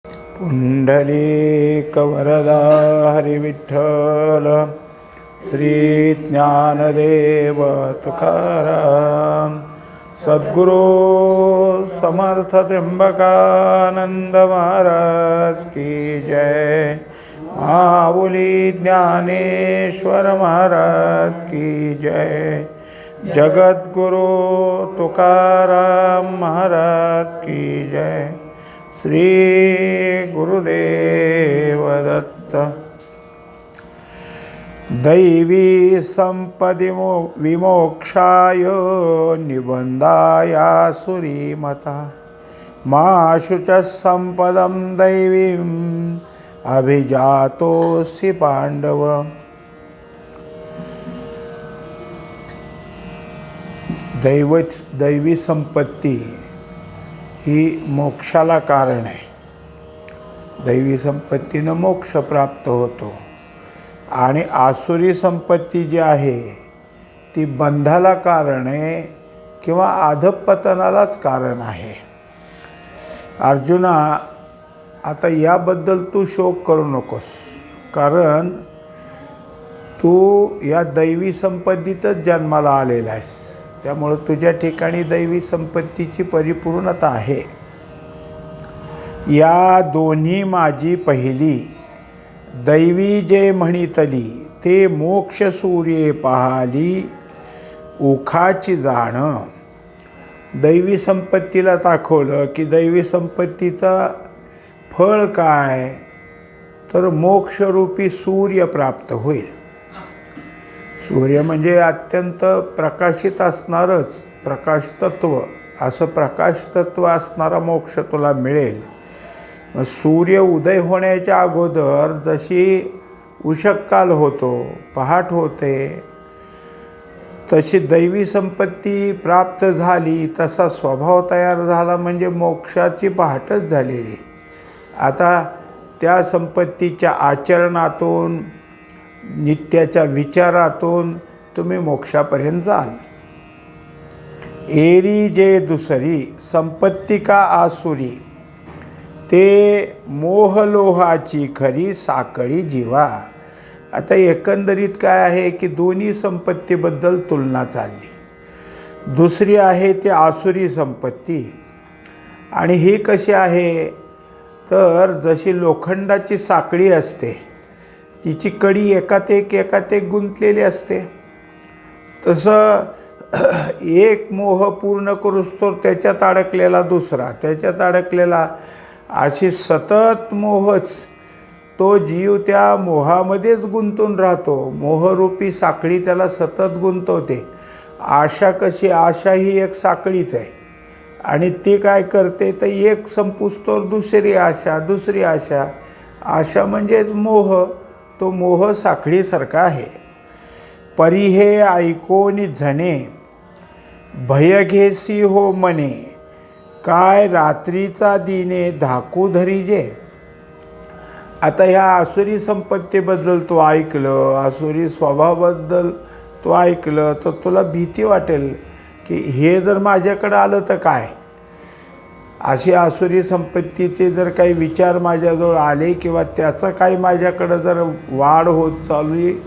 पुंडलीकवरदा हरिविठ्ठल श्री ज्ञानदेव तुकाराम सद्गुरु समर्थ त्र्यंबकानंद महाराज की जय। माऊली ज्ञानेश्वर महाराज की जय। जगद्गुरु तुकाराम महाराज की जय। श्री गुरुदेव दत्त। दैवी संपदि विमोक्षाय निबंधायासुरी मता माशुच संपदं दैवीं अभिजातोऽसि पांडव। दैवी संपत्ती ही मोक्षाला कारण आहे। दैवी संपत्तीनं मोक्ष प्राप्त होतो आणि आसुरी संपत्ती जी आहे ती बंधाला कारण आहे किंवा अधःपतनालाच कारण आहे। अर्जुना, आता याबद्दल तू शोक करू नकोस, कारण तू या दैवी संपत्तीतच जन्माला आलेला आहेस। त्यामुळे तुझ्या ठिकाणी दैवी संपत्तीची परिपूर्णता आहे। या दोन्ही माझी पहिली दैवी जे म्हणितली ते मोक्ष सूर्ये पाहाली उखाची जाण। दैवी संपत्तीला दाखवलं की दैवी संपत्तीचा फळ काय, तर मोक्षरूपी सूर्य प्राप्त होईल। सूर्य म्हणजे अत्यंत प्रकाशित असणारच प्रकाश तत्व, असं प्रकाश तत्व असणारा मोक्ष तुला मिळेल। सूर्य उदय होण्याच्या अगोदर जशी उषःकाल होतो, पहाट होते, तशी दैवी संपत्ती प्राप्त झाली, तसा स्वभाव तयार झाला म्हणजे मोक्षाची पहाटच झालेली। आता त्या संपत्तीच्या आचरणातून, नित्याच्या विचारातून तुम्ही मोक्षापर्यंत जाल। एरी जे दुसरी संपत्ती का आसुरी ते मोहलोहाची खरी साकळी जीवा। आता एकंदरीत काय आहे की दोन्ही संपत्तीबद्दल तुलना चालली। दुसरी आहे ती आसुरी संपत्ती, आणि ही कशी आहे, तर जशी लोखंडाची साखळी असते, तिची कडी एकात एक गुंतलेली असते, तसं एक मोह पूर्ण करूस्तोवर त्याच्यात अडकलेला दुसरा, त्याच्यात अडकलेला, अशी सतत मोहच, तो जीव त्या मोहामध्येच गुंतून राहतो। मोहरूपी साखळी त्याला सतत गुंतवते। आशा कशी, आशा ही एक साखळीच आहे, आणि ती काय करते तर एक संपुस्तोवर दुसरी आशा, दुसरी आशा, आशा म्हणजेच मोह, तो मोह साखळीसारखा आहे। परी हे ऐकोनी झणे भय घेसी हो मने काय रात्रीचा दिने धाकू धरीजे। आता ह्या आसुरी संपत्तीबद्दल तू ऐकलं, आसुरी स्वभावाबद्दल तू ऐकलं, तर तुला भीती वाटेल की हे जर माझ्याकडं आलं तर काय। अशी आसुरी संपत्तीचे जर काही विचार माझ्याजवळ आले किंवा त्याचा काही माझ्याकडं जर वाढ होत चालली,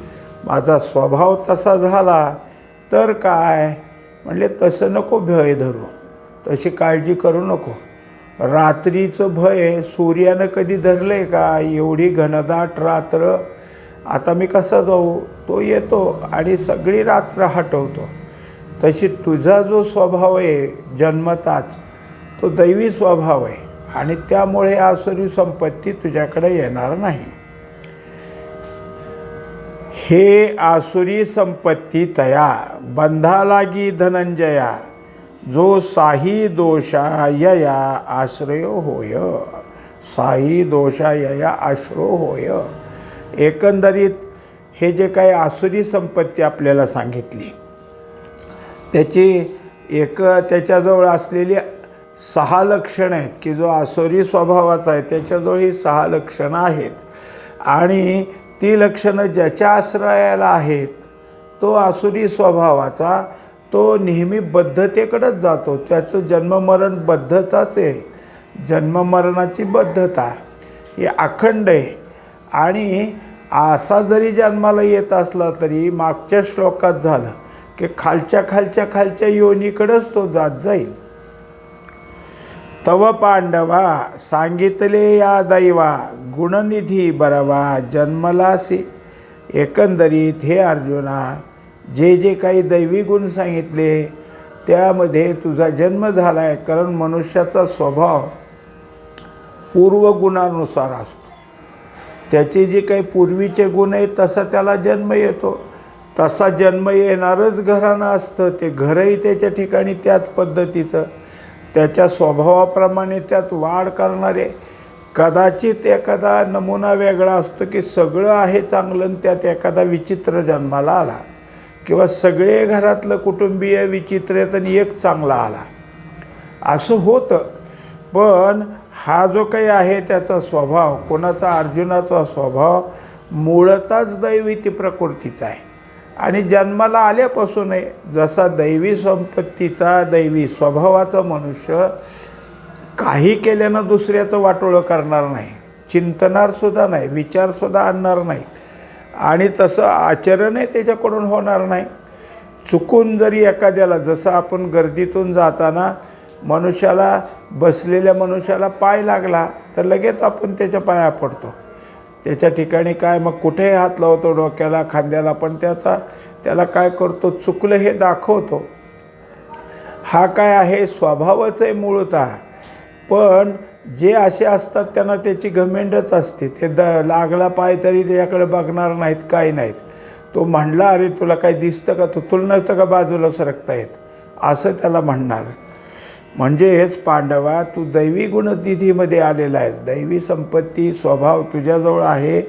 माझा स्वभाव तसा झाला तर काय, म्हणले तसं नको भय धरू, तशी काळजी करू नको। रात्रीचं भय सूर्यानं कधी धरलं आहे का? एवढी घनदाट रात्र, आता मी कसा जाऊ, तो येतो आणि सगळी रात्र हटवतो। तशी तुझा जो स्वभाव आहे जन्मताच, तो दैवी स्वभाव आहे, आणि त्यामुळे आसुरी संपत्ती तुझ्याकडे येणार नाही। हे आसुरी संपत्ती तया बंधा लागी धनंजया जो साही दोषा यया आश्रय होय। साही दोषा यया आश्रय होय। एकंदरीत हे जे काही आसुरी संपत्ती आपल्याला सांगितली, त्याच्याजवळ असलेली 6 लक्षणं आहेत, की जो आसुरी स्वभावाचा आहे त्याच्याजवळ ही 6 लक्षणं आहेत, आणि ती लक्षणं ज्याच्या आश्रयाला आहेत तो आसुरी स्वभावाचा, तो नेहमी बद्धतेकडेच जातो। त्याचं जन्ममरण बद्धताच आहे, जन्ममरणाची बद्धता ही अखंड आहे. आणि असा जरी जन्माला येत असला तरी मागच्या श्लोकात झालं की खालच्या योनीकडेच तो जात जाईल. तव पांडवा सांगितले या दैवा गुणनिधी बरवा जन्मलासी. एकंदरीत हे अर्जुना, जे जे काही दैवी गुण सांगितले त्यामध्ये तुझा जन्म झाला आहे. कारण मनुष्याचा स्वभाव पूर्वगुणानुसार असतो. त्याचे जे काही पूर्वीचे गुण आहेत तसा त्याला जन्म येतो. तसा जन्म येणारच घरानं असतं. ते घरही त्याच्या ठिकाणी त्याच पद्धतीचं, त्याच्या स्वभावाप्रमाणे त्यात वाढ करणारे. कदाचित एखादा नमुना वेगळा असतो की सगळं आहे चांगलं आणि त्यात एखादा विचित्र जन्माला आला, किंवा सगळे घरातलं कुटुंबीय विचित्र आहेत आणि एक चांगला आला, असं होतं. पण हा जो काही आहे त्याचा स्वभाव, कोणाचा अर्जुनाचा स्वभाव मूळतःच दैवी प्रकृतीचा आहे. आणि जन्माला आल्यापासून जसा दैवी संपत्तीचा दैवी स्वभावाचा मनुष्य काही केल्यानं दुसऱ्याचं वाटोळं करणार नाही, चिंतनारसुद्धा नाही, विचारसुद्धा आणणार नाही, आणि तसं आचरणही त्याच्याकडून होणार नाही. चुकून जरी एखाद्याला, जसं आपण गर्दीतून जाताना मनुष्याला, बसलेल्या मनुष्याला पाय लागला तर लगेच आपण त्याच्या पाया पडतो. त्याच्या ठिकाणी काय मग कुठेही हात लावतो, डोक्याला, खांद्याला, पण त्याला काय करतो, चुकलं हे दाखवतो. हा काय आहे, स्वभावच आहे मूळतः. पण जे असे असतात त्यांना त्याची घमेंडच असते. ते लागला पाय तरी त्याच्याकडे बघणार नाहीत, काही नाहीत. तो म्हणला, अरे तुला काय दिसतं का, तुला नसतं का बाजूला सरकता येत, असं त्याला म्हणणार. म्हणजेच पांडवा, तू दैवी गुणनिधीमध्ये आलेला आहेस. दैवी संपत्ती स्वभाव तुझ्याजवळ आहे,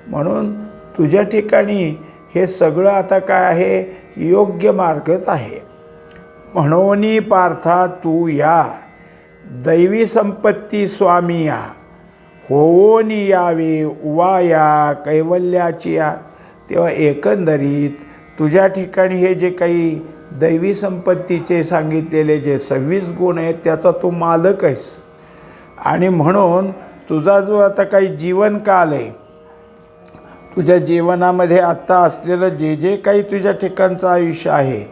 म्हणून तुझ्या ठिकाणी हे सगळं आता काय आहे, योग्य मार्गच आहे. म्हणून पार्था तू या दैवी संपत्ती स्वामी या, होऊन यावे उवाया कैवल्याची या. तेव्हा एकंदरीत तुझ्या ठिकाणी हे जे काही दैवी संपत्तीचे सांगितलेले जे 26 गुण आहेत त्याचा तू मालक आहेस. आणि म्हणून तुझा जो आता काही जीवनकाल आहे, तुझ्या जीवनामध्ये आत्ता असलेलं जे जे काही तुझ्या ठिकाणचं आयुष्य आहे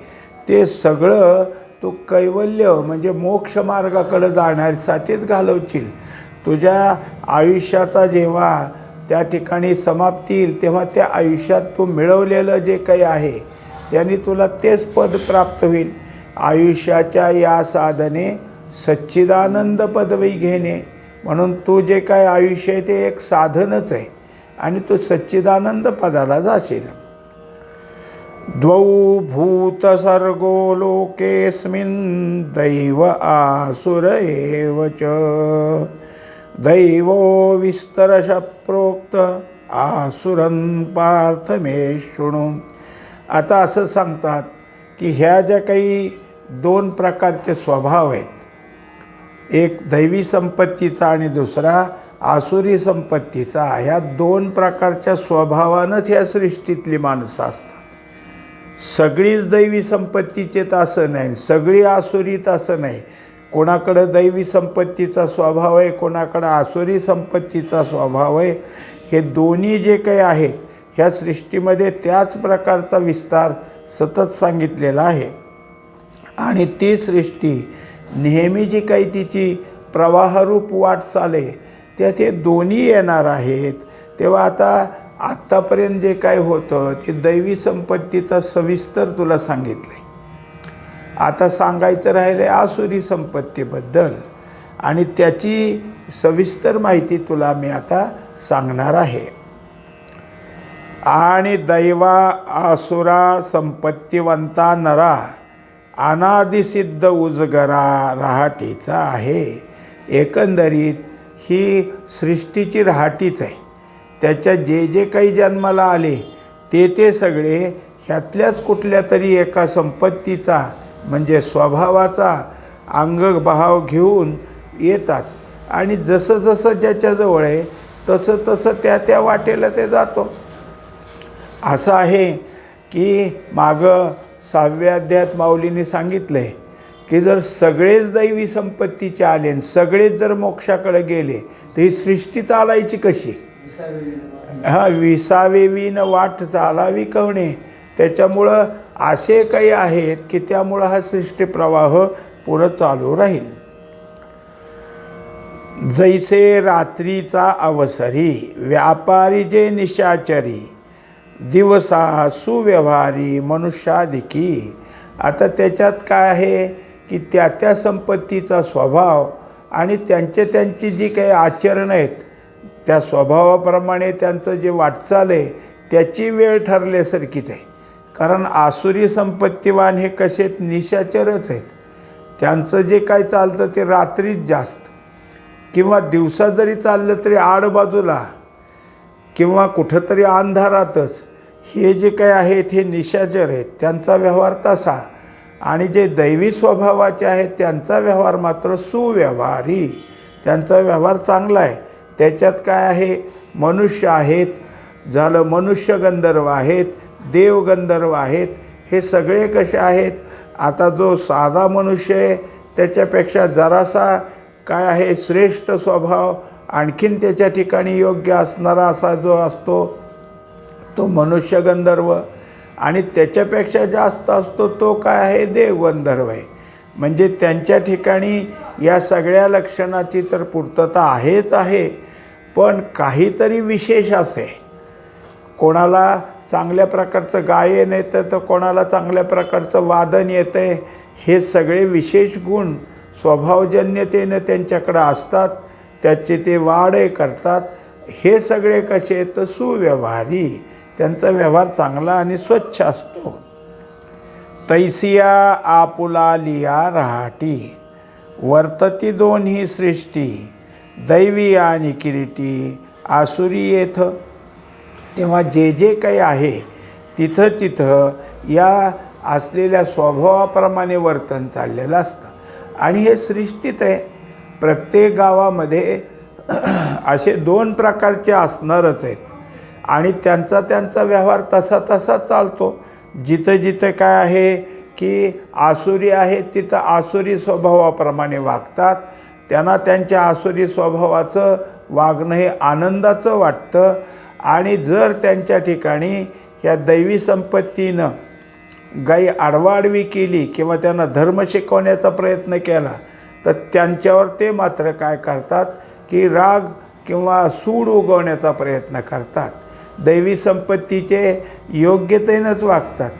ते सगळं तू कैवल्य म्हणजे मोक्षमार्गाकडे जाण्यासाठीच घालवशील. तुझ्या आयुष्याचा जेव्हा त्या ठिकाणी समाप्ती येईल तेव्हा त्या आयुष्यात तू मिळवलेलं जे काही आहे त्याने तुला तेच पद प्राप्त होईल. आयुष्याच्या या साधने सच्चिदानंद पदवी घेणे. म्हणून तू जे काय आयुष्य आहे ते एक साधनच आहे आणि तू सच्चिदानंद पदाला जाशील. द्वौ भूत सर्गो लोकेस्मिन् दैव आसुर एव च दैवो विस्तरश प्रोक्त आसुरं पार्थ मे शृणु. आता असं सांगतात की ह्या ज्या काही 2 प्रकारचे स्वभाव आहेत, एक दैवी संपत्तीचा आणि दुसरा आसुरी संपत्तीचा, ह्या 2 प्रकारच्या स्वभावानंच ह्या सृष्टीतली माणसं असतात. सगळीच दैवी संपत्तीचेत असं नाही, सगळी आसुरीत असं नाही. कोणाकडं दैवी संपत्तीचा स्वभाव आहे, कोणाकडं आसुरी संपत्तीचा स्वभाव आहे. हे दोन्ही जे काही आहेत ह्या सृष्टीमध्ये त्याच प्रकारचा विस्तार सतत सांगितलेला आहे. आणि ती सृष्टी नेहमी जी काही तिची प्रवाहरूप वाटचाल आहे त्यात हे दोन्ही येणार आहेत. तेव्हा आत्तापर्यंत जे काय होतं ते दैवी संपत्तीचा सविस्तर तुला सांगितलं. आता सांगायचं राहिलं आसुरी संपत्तीबद्दल आणि त्याची सविस्तर माहिती तुला मी आता सांगणार आहे. आणि दैवा आसुरा संपत्तिवंता नरा अनादिसिद्ध उजगरा रहाटीचा आहे. एकंदरीत ही सृष्टीची रहाटीच आहे. त्याच्या जे जे काही जन्माला आले ते सगळे ह्यातल्याच कुठल्या तरी एका संपत्तीचा म्हणजे स्वभावाचा अंगभाव घेऊन येतात. आणि जसं जसं ज्याच्याजवळ आहे तसं तसं त्या वाटेला ते जातो. असं आहे की मागं 6व्या अध्यायात माऊलीने सांगितलं आहे की जर सगळेच दैवी संपत्तीचे आले आणि सगळेच जर मोक्षाकडे गेले तर ही सृष्टी चालायची कशी? विसावेवी न वाट चालावी कवणे. त्याच्यामुळं असे काही आहेत की त्यामुळं हा सृष्टी प्रवाह पुढं चालू राहील. जैसे रात्रीचा अवसरी व्यापारी जे निशाचरी दिवसा सुव्यवहारी मनुष्याधिकी. आता त्याच्यात काय आहे की त्या त्या संपत्तीचा स्वभाव आणि त्यांची जी काही आचरणं आहेत त्या स्वभावाप्रमाणे त्यांचं जे वाटचाल आहे त्याची वेळ ठरल्यासारखीच आहे. कारण आसुरी संपत्तीवान हे कसे आहेत? निशाचरच आहेत. त्यांचं जे काय चालतं ते रात्रीच जास्त, किंवा दिवसा जरी चाललं तरी आडबाजूला किंवा कुठंतरी अंधारातच. हे जे काय आहेत हे निशाचर आहेत, त्यांचा व्यवहार तसा. आणि जे दैवी स्वभावाचे आहेत त्यांचा व्यवहार मात्र सुव्यवहारी, त्यांचा व्यवहार चांगला आहे. त्याच्यात काय आहे? मनुष्य आहेत, झालं मनुष्य गंधर्व आहेत, देव गंधर्व आहेत. हे सगळे कसे आहेत? आता जो साधा मनुष्य आहे त्याच्यापेक्षा जरासा काय आहे श्रेष्ठ स्वभाव, आणखीन त्याच्या ठिकाणी योग्य असणारा असा जो असतो तो मनुष्य गंधर्व. आणि त्याच्यापेक्षा जास्त असतो तो काय आहे? देव गंधर्व आहे. म्हणजे त्यांच्या ठिकाणी या सगळ्या लक्षणाची तर पूर्तता आहेच आहे, पण काहीतरी विशेष असे. कोणाला चांगल्या प्रकारचं गायन येतं तर कोणाला चांगल्या प्रकारचं वादन येतं आहे. हे सगळे विशेष गुण स्वभावजन्यतेनं त्यांच्याकडं असतात, त्याचे ते वाढे करतात. हे सगळे कसे आहेत? सुव्यवहारी, त्यांचा व्यवहार चांगला आणि स्वच्छ असतो. तैसिया आपुला लिया रहाटी वर्तती दोन्ही सृष्टी दैवी आणि किरीटी आसुरी येथ. तेव्हा जे जे काही आहे तिथं तिथं या असलेल्या स्वभावाप्रमाणे वर्तन चाललेलं असतं. आणि हे सृष्टीत आहे. प्रत्येक गावामध्ये असे 2 प्रकारचे असणारच आहेत आणि त्यांचा व्यवहार तसा चालतो. जिथं जिथं काय आहे की आसुरी आहेत तिथं आसुरी स्वभावाप्रमाणे वागतात. त्यांना त्यांच्या आसुरी स्वभावाचं वागणं हे आनंदाचं वाटतं. आणि जर त्यांच्या ठिकाणी या दैवी संपत्तीनं गाई आडवाडवी केली किंवा त्यांना धर्म शिकवण्याचा प्रयत्न केला तर त्यांच्यावर ते मात्र काय करतात की राग किंवा सूड उगवण्याचा प्रयत्न करतात. दैवी संपत्तीचे योग्यतेनंच वागतात.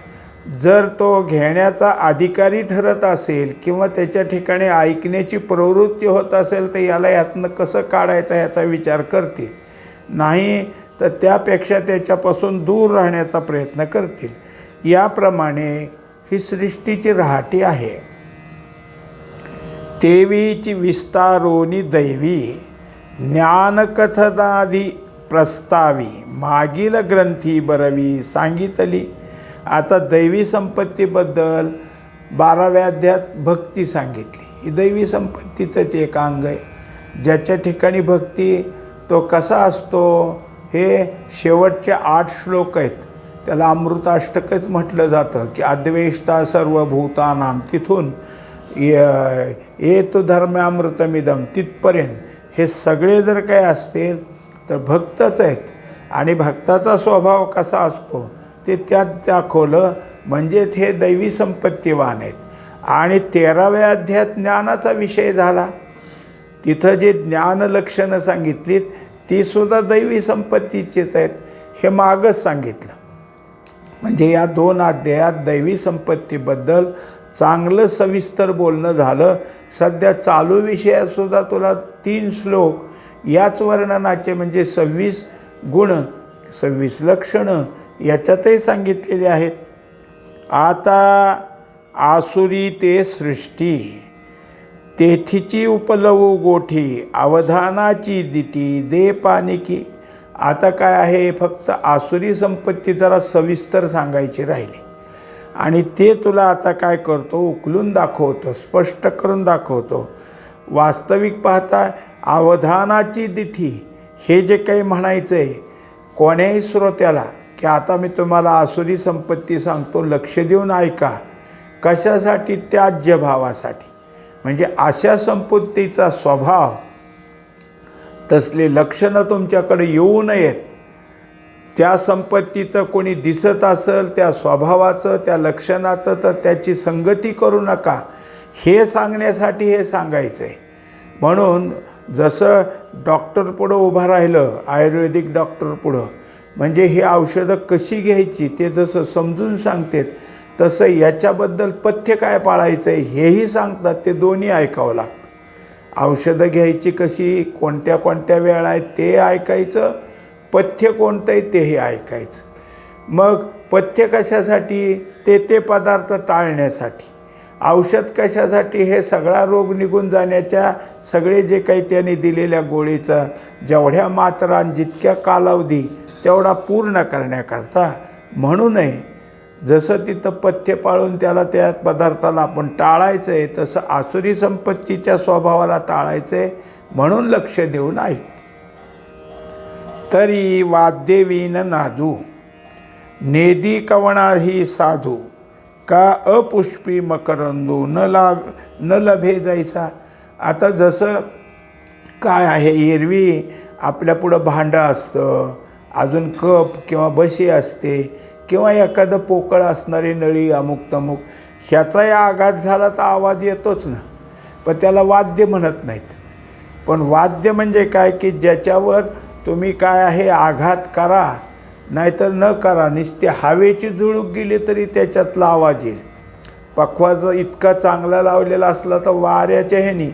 जर तो घेण्याचा अधिकारी ठरत असेल किंवा त्याच्या ठिकाणी ऐकण्याची प्रवृत्ती होत असेल तर यातनं कसं काढायचं ह्याचा विचार करतील. नाही तर त्यापेक्षा त्याच्यापासून दूर राहण्याचा प्रयत्न करतील. याप्रमाणे ही सृष्टीची रहाटी आहे. तेवीची विस्तारोनी दैवी ज्ञानकथनादी प्रस्तावी मागील ग्रंथी बरवी सांगितली. आता दैवी संपत्तीबद्दल 12व्या अध्यायात भक्ती सांगितली. ही दैवी संपत्तीचंच एक अंग आहे. ज्याच्या ठिकाणी भक्ती तो कसा असतो हे शेवटचे 8 श्लोक आहेत. त्याला अमृताष्टकच म्हटलं जातं की अद्वेष्टा सर्वभूतानां तिथून ये तो धर्मामृतमिदम तिथपर्यंत हे सगळे जर काही असतील तर भक्तच आहेत. आणि भक्ताचा स्वभाव कसा असतो ते त्यात दाखवलं. म्हणजेच हे दैवी संपत्तीवान आहेत. आणि 13व्या अध्यायात ज्ञानाचा विषय झाला. तिथं जे ज्ञानलक्षणं सांगितलीत तीसुद्धा दैवी संपत्तीचीच आहेत हे मागच सांगितलं. म्हणजे या 2 अध्यायात दैवी संपत्तीबद्दल चांगलं सविस्तर बोलणं झालं. सध्या चालू विषयातसुद्धा तुला 3 श्लोक याच वर्णनाचे म्हणजे 26 गुण 26 लक्षणं याच्यातही सांगितलेले आहेत. आता आसुरी ते सृष्टी तेथीची उपलवू गोठी अवधानाची दिटी दे पानिकी. आता काय आहे फक्त आसुरी संपत्ती जरा सविस्तर सांगायची राहिली आणि ते तुला आता काय करतो उकलून दाखवतो, स्पष्ट करून दाखवतो. वास्तविक पाहता अवधानाची दिठी हे जे काही म्हणायचं आहे कोण्याही श्रोत्याला की आता मी तुम्हाला आसुरी संपत्ती सांगतो लक्ष देऊन ऐका. कशासाठी? त्याज्य भावासाठी. म्हणजे अशा संपत्तीचा स्वभाव, तसले लक्षणं तुमच्याकडे येऊ नयेत. त्या संपत्तीचं कोणी दिसत असेल, त्या स्वभावाचं, त्या लक्षणाचं, तर त्याची संगती करू नका, हे सांगण्यासाठी हे सांगायचं आहे. म्हणून जसं डॉक्टर पुढं उभं राहिलं, आयुर्वेदिक डॉक्टर पुढं, म्हणजे ही औषधं कशी घ्यायची ते जसं समजून सांगतात, तसं याच्याबद्दल पथ्य काय पाळायचं आहे हेही सांगतात. ते दोन्ही ऐकावं लागतं. औषधं घ्यायची कशी, कोणत्या कोणत्या वेळा आहेत ते ऐकायचं, पथ्य कोणतं आहे तेही ऐकायचं. मग पथ्य कशासाठी? ते पदार्थ टाळण्यासाठी. औषध कशासाठी? हे सगळा रोग निघून जाण्याच्या, सगळे जे काही त्याने दिलेल्या गोळीचा जेवढ्या मात्रा जितक्या कालावधी तेवढा पूर्ण करण्याकरता. म्हणून जसं तिथं पथ्य पाळून त्याला त्या पदार्थाला आपण टाळायचं आहे, तसं आसुरी संपत्तीच्या स्वभावाला टाळायचं आहे. म्हणून लक्ष देऊन ऐक. तरी वाद्य वीण नादू, नेदी कवणा ही साधू, का अपुष्पी मकरंदू न लभे जायचा. आता जसं काय आहे, एरवी आपल्यापुढं भांडं असतं, अजून कप किंवा बशी असते, किंवा एखादं पोकळ असणारी नळी अमुक तमुक, ह्याचाही आघात झाला तर आवाज येतोच ना, पण त्याला वाद्य म्हणत नाहीत. पण वाद्य म्हणजे काय की ज्याच्यावर तुम्ही काय आहे आघात करा नाहीतर न करा, नुसती हवेची झुळूक गेली तरी त्याच्यातला आवाज येईल. पखवाजा इतका चांगला लावलेला असला तर वाऱ्याच्या ह्यानी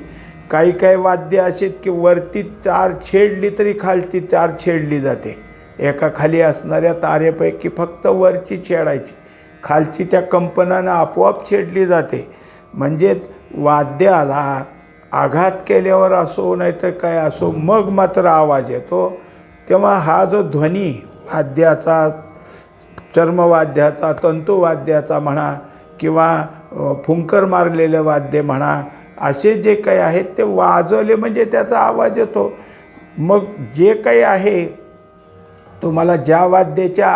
काही काही वाद्य असेत की वरती 4 छेडली तरी खालची 4 छेडली जाते. एका खाली असणाऱ्या तारेपैकी फक्त वरची छेडायची, खालची त्या कंपनानं आपोआप छेडली जाते. म्हणजेच वाद्याला आघात केल्यावर असो नाहीतर काय असो मग मात्र आवाज येतो. तेव्हा हा जो ध्वनी वाद्याचा, चर्मवाद्याचा, तंतुवाद्याचा म्हणा किंवा फुंकर मारलेलं वाद्य म्हणा, असे जे काही आहेत ते वाजवले म्हणजे त्याचा आवाज येतो. मग जे काही आहे तुम्हाला ज्या वाद्याच्या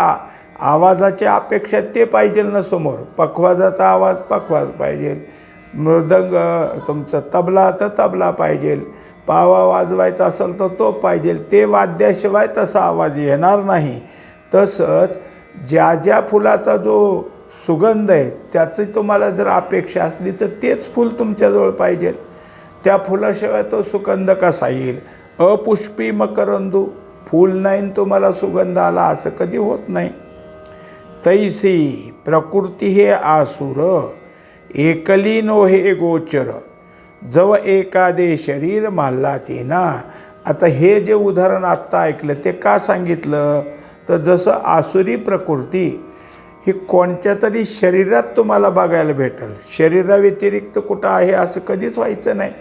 आवाजाची अपेक्षा ते पाहिजे ना समोर. पखवाजाचा आवाज पखवाज पाहिजे, मृदंग तुमचं तबला तर तबला पाहिजे, पावा वाजवायचा असेल तर तो पाहिजे. ते वाद्याशिवाय तसा आवाज येणार नाही. तसंच ज्या ज्या फुलाचा जो सुगंध आहे त्याची तुम्हाला जर अपेक्षा असली तर तेच फूल तुमच्याजवळ पाहिजे. त्या फुलाशिवाय तो सुगंध कसा येईल? अपुष्पी मकरंदू, फूल नाही तुम्हाला सुगंध आला असं कधी होत नाही. तैसी प्रकृती हे आसुर, एकली नो हे गोचर, जव एकादे शरीर माल्ला तेना. आता हे जे उदाहरण आत्ता ऐकलं ते का सांगितलं? तर जसं आसुरी प्रकृती ही कोणत्या तरी शरीरात तुम्हाला बघायला भेटेल, शरीराव्यतिरिक्त कुठं आहे असं कधीच व्हायचं नाही.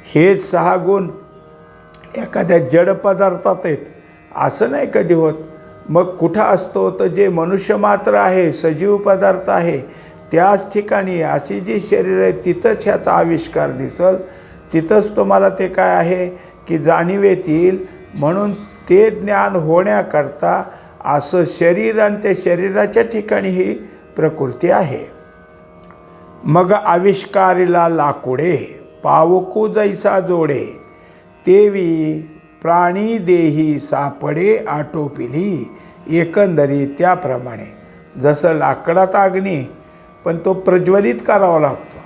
हे 6 गुण एखाद्या जड पदार्थात आहेत असं नाही कधी होत. मग कुठं असतो? तर जे मनुष्य मात्र आहे, सजीव पदार्थ आहे, त्याच ठिकाणी अशी जी शरीर आहे तिथंच ह्याचा आविष्कार दिसल, तिथंच तुम्हाला ते काय आहे की जाणीव येतील. म्हणून ते ज्ञान होण्याकरता असं शरीर आणि त्या शरीराच्या ठिकाणी ही प्रकृती आहे. मग आविष्कारिला लाकुडे, पावकू जैसा जोडे, तेवी प्राणी देही सापडे आटोपिली. एकंदरीत त्याप्रमाणे जसं लाकडात अग्नी, पण तो प्रज्वलित करावा लागतो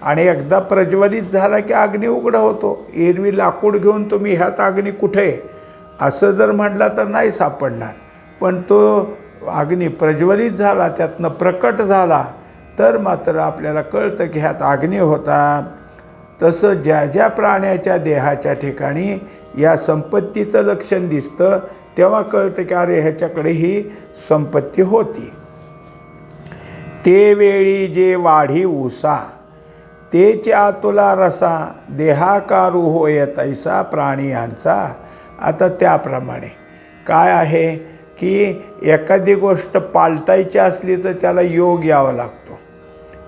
आणि एकदा प्रज्वलित झाला की अग्नी उघडा होतो. एरवी लाकूड घेऊन तुम्ही ह्यात अग्नी कुठे असं जर म्हटलं तर नाही सापडणार, पण तो अग्नी प्रज्वलित झाला, त्यातनं प्रकट झाला तर मात्र आपल्याला कळतं की ह्यात अग्नी होता. तसं ज्या ज्या प्राण्याच्या देहाच्या ठिकाणी या संपत्तीचं लक्षण दिसतं तेव्हा कळतं की अरे ह्याच्याकडे ही संपत्ती होती. ते वेळी जे वाढी उसा, तेच आतुला रसा, देहाकारू होय तैसा प्राणी यांचा. आता त्याप्रमाणे काय आहे की एखादी गोष्ट पालटायची असली तर त्याला योग यावा लागतो.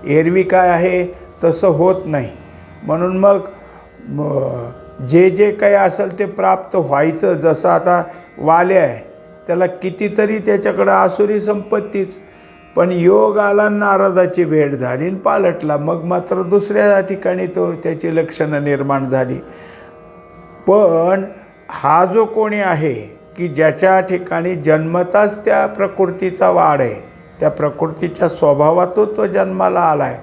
एरवी काय आहे तसं होत नाही. म्हणून मग जे जे काही असेल ते प्राप्त व्हायचं. जसं आता वाले आहे त्याला कितीतरी त्याच्याकडं आसुरी संपत्तीच, पण योग आला, नारदाची भेट झाली आणि पालटला. मग मात्र दुसऱ्या ठिकाणी त्याची लक्षणं निर्माण झाली. पण हा जो कोणी आहे की ज्याच्या ठिकाणी जन्मताच त्या प्रकृतीचा वाढ आहे, त्या प्रकृतीच्या स्वभावातून तो जन्माला आला आहे,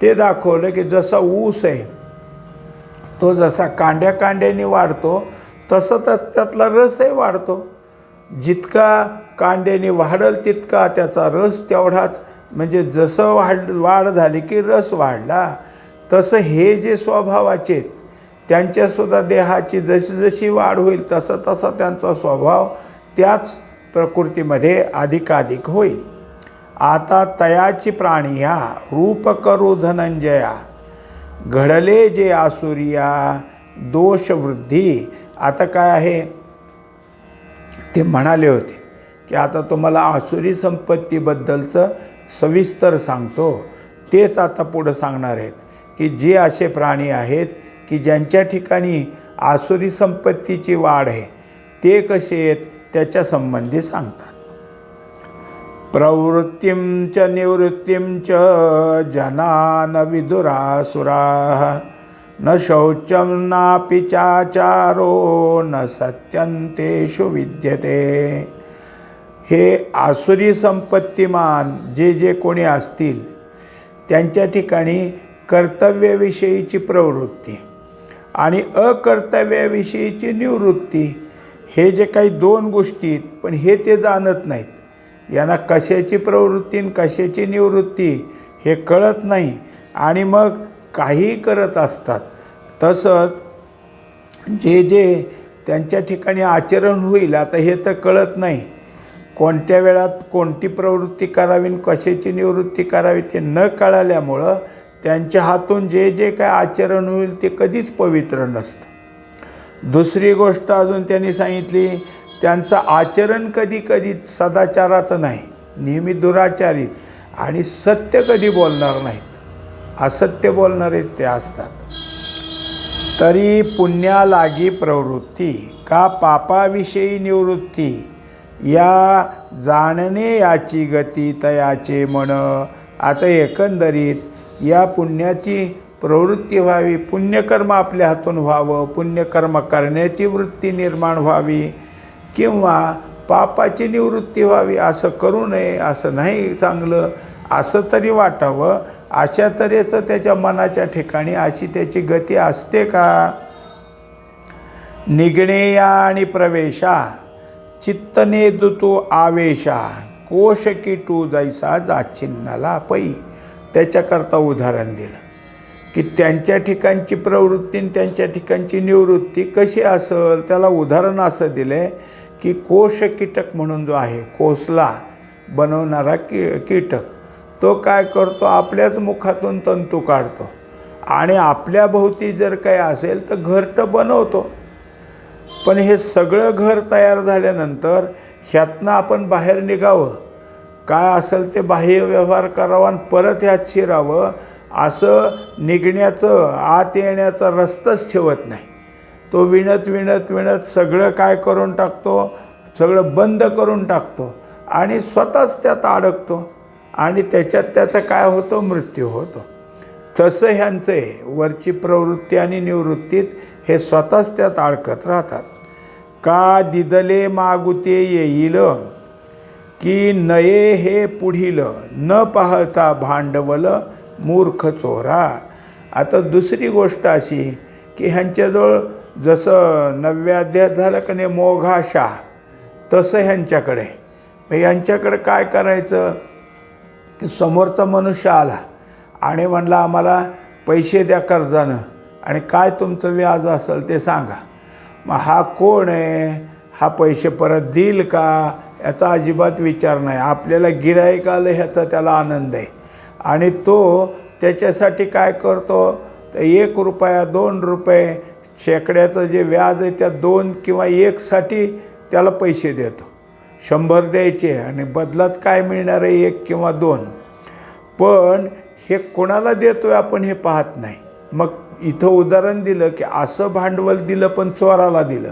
ते दाखवलं की जसा ऊस आहे तो जसा कांड्या कांड्याने वाढतो तसं त्यातला रसही वाढतो. जितका कांड्याने वाढल तितका त्याचा रस तेवढाच, म्हणजे जसं वाढ झाली की रस वाढला, तसं हे जे स्वभावाचे आहेत त्यांच्यासुद्धा देहाची जशी जशी वाढ होईल तसं तसा त्यांचा स्वभाव त्याच प्रकृतीमध्ये अधिकाधिक होईल. आता तयाची प्राणी ह्या रूप करू धनंजया, घडले जे आसुरिया दोष वृद्धी. आता काय आहे ते म्हणाले होते की आता तुम्हाला आसुरी संपत्तीबद्दलचं सविस्तर सांगतो, तेच आता पुढं सांगणार आहेत की जे असे प्राणी आहेत की ज्यांच्या ठिकाणी आसुरी संपत्तीची वाढ आहे ते कसे आहेत त्याच्या संबंधी सांगतात. प्रवृत्तिं च निवृत्तिं च जनान विदुरासुराः, न शौचं नापि चाचारो न सत्यं तेषु विद्यते. हे आसुरी संपत्तिमान जे कोणी असतील त्यांच्या ठिकाणी कर्तव्याविषयीची प्रवृत्ती आणि अकर्तव्याविषयीची निवृत्ती, हे जे काही दोन गोष्टी आहेत, पण हे ते जाणत नाहीत. यांना कशाची प्रवृत्ती आणि कशाची निवृत्ती हे कळत नाही आणि मग काही करत असतात. तसंच जे त्यांच्या ठिकाणी आचरण होईल आता हे तर कळत नाही. कोणत्या वेळात कोणती प्रवृत्ती करावी आणि कशाची निवृत्ती करावी ते न कळाल्यामुळं त्यांच्या हातून जे काय आचरण होईल ते कधीच पवित्र नसतं. दुसरी गोष्ट अजून त्यांनी सांगितली, त्यांचं आचरण कधी कधी सदाचाराचं नाही, नेहमी दुराचारीच, आणि सत्य कधी बोलणार नाहीत, असत्य बोलणारेच ते असतात. तरी पुण्यालागी प्रवृत्ती का पापाविषयी निवृत्ती, या जाणणे याची गती तयाचे मन. आता एकंदरीत या पुण्याची प्रवृत्ती व्हावी, पुण्यकर्म आपल्या हातून व्हावं, पुण्यकर्म करण्याची वृत्ती निर्माण व्हावी किंवा पापाची निवृत्ती व्हावी. असं करू नये, असं नाही चांगलं, असं तरी वाटावं. अशा तऱ्हेचं त्याच्या मनाच्या ठिकाणी अशी त्याची गती असते का? निगणेया आणि प्रवेशा चित्तने दुतू आवेशा, कोश किटू जैसा जाचिन्नाला पै. त्याच्याकरता उदाहरण दिलं की त्यांच्या ठिकाणची प्रवृत्ती आणि त्यांच्या ठिकाणची निवृत्ती कशी असेल. त्याला उदाहरण असं दिलं की कोश कीटक म्हणून जो आहे, कोसला बनवणारा कीटक, तो काय करतो, आपल्याच मुखातून तंतू काढतो आणि आपल्या भोवती जर काही असेल तर घरटं बनवतो. पण हे सगळं घर तयार झाल्यानंतर ह्यातनं आपण बाहेर निघावं, काय असेल ते बाह्य व्यवहार करावा आणि परत ह्यात शिरावं, असं निघण्याचं आत येण्याचा रस्ताच ठेवत नाही. तो विणत विणत विणत सगळं काय करून टाकतो, सगळं बंद करून टाकतो आणि स्वतःच त्यात अडकतो आणि त्याच्यात त्याचा काय होतो, मृत्यू होतो. तसं ह्यांचे वरची प्रवृत्ती आणि निवृत्तीत हे स्वतःच त्यात अडकत राहतात. का दिदले मागुते येईल की नये हे पुढील, न पाहता भांडवल मूर्ख चोरा. आता दुसरी गोष्ट अशी की ह्यांच्याजवळ जसं 9व्या अध्यायात झालं का नाही मोघाशा, तसं ह्यांच्याकडे. मग यांच्याकडे काय करायचं की समोरचा मनुष्य आला आणि म्हणला आम्हाला पैसे द्या कर्जानं आणि काय तुमचं व्याज असेल ते सांगा. मग हा कोण आहे, हा पैसे परत देईल का, याचा अजिबात विचार नाही. आपल्याला गिऱ्हाईक आलं ह्याचा त्याला आनंद आहे आणि तो त्याच्यासाठी काय करतो, तर 1 रुपया 2 रुपये शेकड्याचं जे व्याज आहे त्या 2 किंवा 1साठी त्याला पैसे देतो. 100 द्यायचे आणि बदलात काय मिळणार आहे, 1 किंवा 2. पण हे कोणाला देतो आहे आपण हे पाहत नाही. मग इथं उदाहरण दिलं की असं भांडवल दिलं पण चोराला दिलं.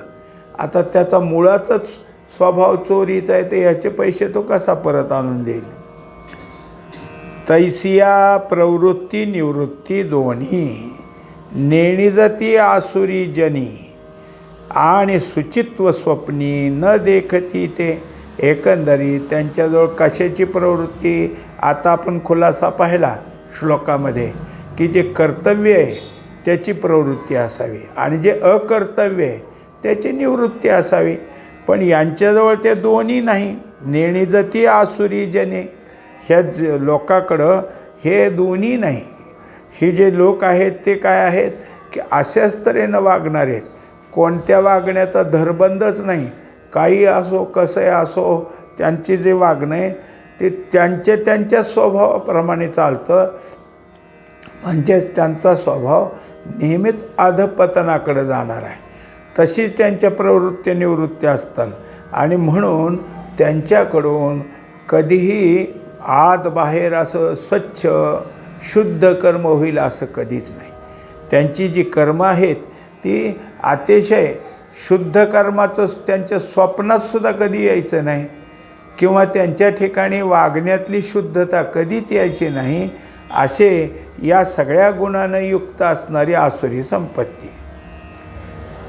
आता त्याचा मुळातच स्वभाव चोरीचा आहे, तर ह्याचे पैसे तो कसा परत आणून देईल. तैसिया प्रवृत्ती निवृत्ती दोन्ही नेणिजती आसुरी जनी आणि सुचित्व स्वप्नी न देखती ते. एकंदरीत त्यांच्याजवळ कशाची प्रवृत्ती, आता आपण खुलासा पाहिला श्लोकामध्ये की जे कर्तव्य आहे त्याची प्रवृत्ती असावी आणि जे अकर्तव्य आहे त्याची निवृत्ती असावी. पण यांच्याजवळ ते दोन्ही नाही. नेणिजती आसुरी जने, ह्या लोकाकडं हे दोन्ही नाही. हे जे लोक आहेत ते काय आहेत की अशाच तऱ्हेनं वागणारे आहेत. कोणत्या वागण्याचा धरबंधच नाही. काही असो कसंही असो, त्यांचे जे वागणं आहे ते त्यांच्या स्वभावाप्रमाणे चालतं. म्हणजेच त्यांचा स्वभाव नेहमीच अधपतनाकडे जाणार आहे. तशीच त्यांच्या प्रवृत्ती निवृत्ती असतात आणि म्हणून त्यांच्याकडून कधीही आत बाहेर असं स्वच्छ शुद्ध कर्म होईल असं कधीच नाही. त्यांची जी कर्म आहेत ती अतिशय शुद्ध कर्माचं त्यांच्या स्वप्नातसुद्धा कधी यायचं नाही किंवा त्यांच्या ठिकाणी वागण्यातली शुद्धता कधीच यायची नाही. असे या सगळ्या गुणांना युक्त असणारी आसुरी संपत्ती.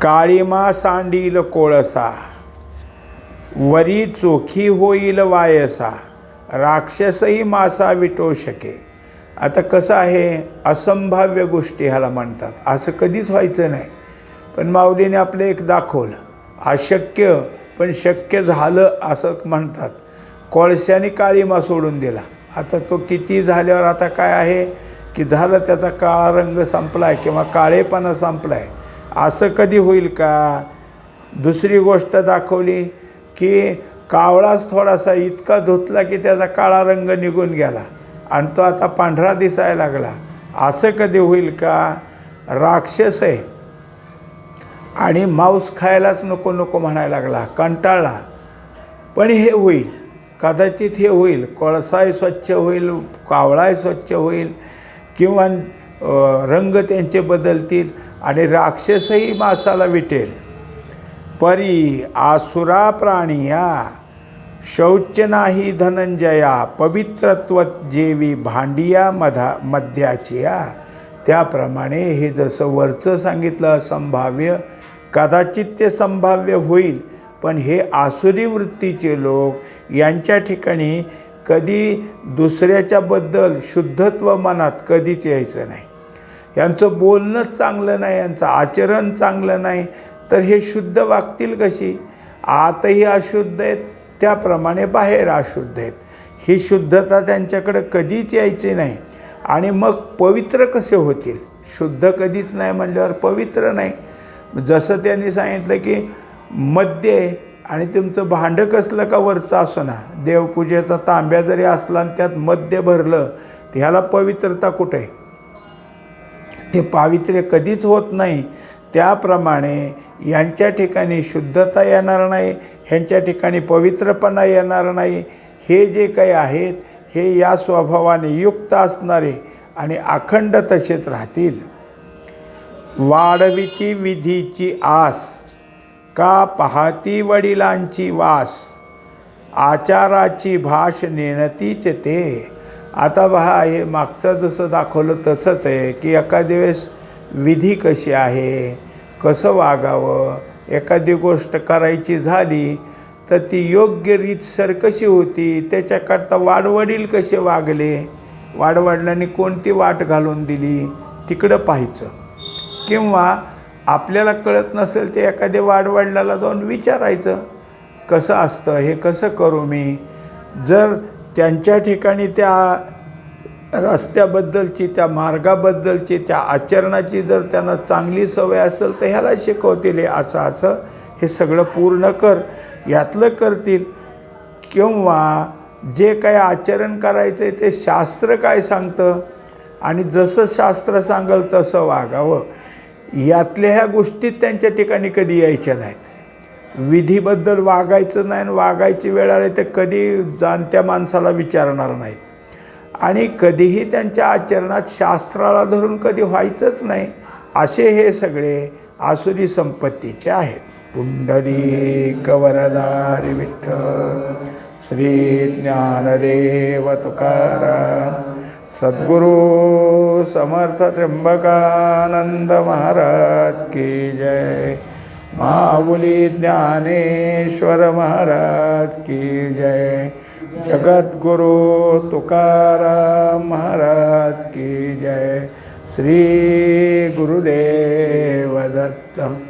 काळीमा सांडील कोळसा वरी चोखी होईल वायसा राक्षसही मासा विटो शके. आता कसं आहे, असंभाव्य गोष्टी ह्याला म्हणतात. असं कधीच व्हायचं नाही. पण माऊलीने आपलं एक दाखवलं, अशक्य पण शक्य झालं असं म्हणतात. कोळशाने काळीमा सोडून दिला. आता तो किती झाल्यावर आता काय आहे की झालं, त्याचा काळा रंग संपला आहे किंवा काळेपणा संपला आहे. असं कधी होईल का? दुसरी गोष्ट दाखवली की कावळाच थोडासा इतका धुतला की त्याचा काळा रंग निघून गेला आणि तो आता पांढरा दिसायला लागला. असं कधी होईल का? राक्षस आहे आणि मांस खायलाच नको नको म्हणायला लागला, कंटाळला. पण हे होईल, कदाचित हे होईल. कोळसाही स्वच्छ होईल, कावळाही स्वच्छ होईल किंवा रंग त्यांचे बदलतील आणि राक्षसही मासाला विटेल. परी आसुरा प्राणिया शौच नाही धनंजया पवित्रत्व जेवी भांडिया मध्याचिया. त्याप्रमाणे हे जसं वरचं सांगितलं असंभाव्य, कदाचित ते संभाव्य होईल. पण हे आसुरी वृत्तीचे लोक, यांच्या ठिकाणी कधी दुसऱ्याच्याबद्दल शुद्धत्व मनात कधीच यायचं नाही. यांचं बोलणंच चांगलं नाही, यांचं आचरण चांगलं नाही, तर हे शुद्ध वागतील कशी? आतही अशुद्ध आहेत, त्याप्रमाणे बाहेर अशुद्ध आहेत. ही शुद्धता त्यांच्याकडे कधीच यायची नाही. आणि मग पवित्र कसे होतील? शुद्ध कधीच नाही म्हणल्यावर पवित्र नाही. जसं त्यांनी सांगितलं की मध्य आणि तुमचं भांडं कसलं का वरचं असो ना, देवपूजेचा तांब्या जरी असला आणि त्यात मध्य भरलं तर ह्याला पवित्रता कुठे आहे? ते पावित्र्य कधीच होत नाही. त्याप्रमाणे यांच्या ठिकाणी शुद्धता येणार नाही, ह्यांच्या ठिकाणी पवित्रपणा येणार नाही. हे जे काही आहेत हे या स्वभावाने युक्त असणारे आणि अखंड तसेच राहतील. वाढविती विधीची आस का पाहती वडिलांची वास आचाराची भाष नेणतीच ते. आता पहा, हे मागचं जसं दाखवलं तसंच आहे की एखाद्या वेळेस विधी कशी आहे, कसं वागावं, एखादी गोष्ट करायची झाली तर ती योग्य रीतसर कशी होती, त्याच्याकरता वाडवडील कसे वागले, वाडवडिलांनी कोणती वाट घालून दिली तिकडं पाहायचं. किंवा आपल्याला कळत नसेल ते एखाद्या वाडवडिलाला जाऊन विचारायचं, कसं असतं हे, कसं करू मी. जर त्यांच्या ठिकाणी त्या रस्त्याबद्दलची, त्या मार्गाबद्दलची, त्या आचरणाची जर त्यांना चांगली सवय असेल तर ह्याला शिकवतील, हे असं असं हे सगळं पूर्ण कर, यातलं करतील. किंवा जे काही आचरण करायचं आहे ते शास्त्र काय सांगतं आणि जसं शास्त्र सांगेल तसं वागावं, यातल्या ह्या गोष्टीत त्यांच्या ठिकाणी कधी यायच्या नाहीत. विधीबद्दल वागायचं नाही आणि वागायची वेळ आली तर कधी जाणत्या माणसाला विचारणार नाहीत आणि कधीही त्यांच्या आचरणात शास्त्राला धरून कधी व्हायचंच नाही. असे हे सगळे आसुरी संपत्तीचे आहेत. पुंडलिक वरदारी विठ्ठल श्री ज्ञानदेव तुकाराम सद्गुरु समर्थ त्र्यंबकानंद महाराज की जय। माऊली ज्ञानेश्वर महाराज की जय। जगद्गुरु तुकाराम महाराज की जय। श्री गुरुदेव दत्त।